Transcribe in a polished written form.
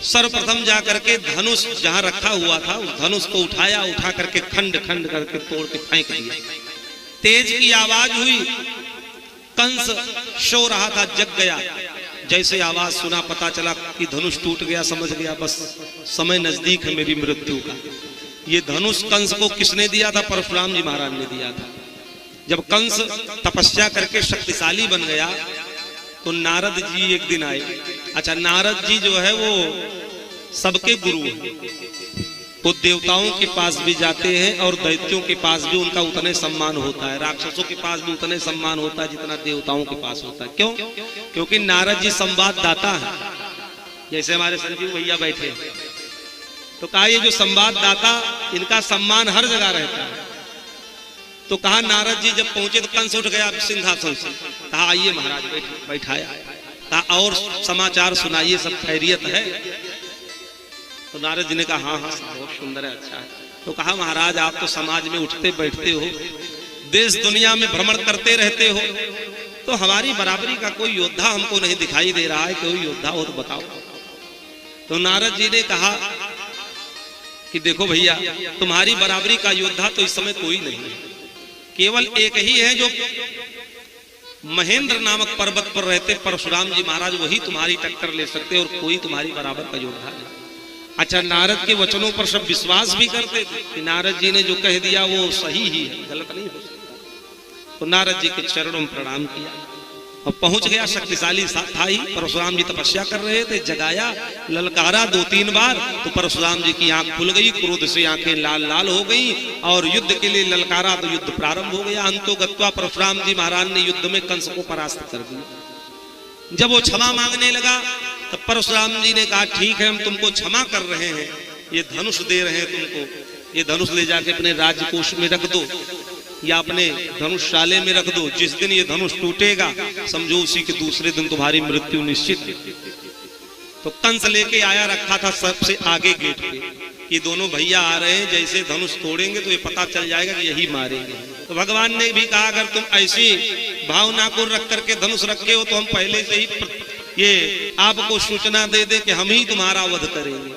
सर्वप्रथम जाकर के धनुष जहां रखा हुआ था उस धनुष को उठाया, उठा करके खंड खंड करके तोड़ के फेंक दिया। तेज की आवाज हुई, कंस सो रहा था, जग गया। जैसे आवाज सुना पता चला कि धनुष टूट गया, समझ गया बस समय नजदीक है मेरी मृत्यु का। ये धनुष कंस को किसने दिया था? परशुराम जी महाराज ने दिया था। जब कंस तपस्या करके शक्तिशाली बन गया तो नारद जी एक दिन आए। अच्छा, नारद जी जो है वो सबके गुरु हैं, वो देवताओं के पास भी जाते हैं और दैत्यों के पास भी उनका उतने सम्मान होता है, राक्षसों के पास भी उतने सम्मान होता है जितना देवताओं के पास होता है। क्यों? क्योंकि नारद जी संवाददाता है। जैसे हमारे संजीव भैया बैठे तो कहा ये जो संवाददाता इनका सम्मान हर जगह रहता है। तो कहा नारद जी जब पहुंचे तो कंस उठ गया सिंहासन से, कहा आइए महाराज बैठाया, कहा और समाचार सुनाइए, सब खैरियत है? तो नारद जी ने कहा हाँ हाँ बहुत सुंदर है, अच्छा है। तो कहा महाराज आप तो समाज में उठते बैठते हो, देश दुनिया में भ्रमण करते रहते हो, तो हमारी बराबरी का कोई योद्धा हमको नहीं दिखाई दे रहा है, कोई योद्धा हो तो बताओ। तो नारद जी ने कहा कि देखो भैया तुम्हारी बराबरी का योद्धा तो इस समय कोई नहीं है, केवल एक ही है जो महेंद्र नामक पर्वत पर रहते परशुराम जी महाराज, वही तुम्हारी टक्कर ले सकते और कोई तुम्हारी बराबर का योद्धा नहीं। अच्छा, नारद के वचनों पर सब विश्वास भी करते थे कि नारद जी ने जो कह दिया वो सही ही है, गलत नहीं हो सकता। तो नारद जी के चरणों में प्रणाम किया और पहुंच गया। शक्तिशाली था ही, परशुराम जी तपस्या कर रहे थे, जगाया, ललकारा 2-3 बार तो परशुराम जी की आंख खुल गई, क्रोध से आंखें लाल लाल हो गई और युद्ध के लिए ललकारा तो युद्ध प्रारंभ हो गया। अंतोगत्वा परशुराम जी महाराज ने युद्ध में कंस को परास्त कर दिया। जब वो क्षमा मांगने लगा तो परशुराम जी ने कहा ठीक है हम तुमको क्षमा कर रहे हैं, ये धनुष दे रहे हैं तुमको, ये धनुष ले जाके अपने राजकोष में रख दो या अपने धनुषशाले में रख दो। जिस दिन ये धनुष टूटेगा समझो उसी के दूसरे दिन तुम्हारी मृत्यु निश्चित है। तो कंस लेके आया रखा था सबसे आगे गेट पे, ये दोनों भैया आ रहे हैं, जैसे धनुष तोड़ेंगे तो ये पता चल जाएगा कि यही मारेंगे। तो भगवान ने भी कहा अगर तुम ऐसी भावना को रख करके धनुष रखे हो तो हम पहले से ही ये आपको सूचना दे दे कि हम ही तुम्हारा वध करेंगे।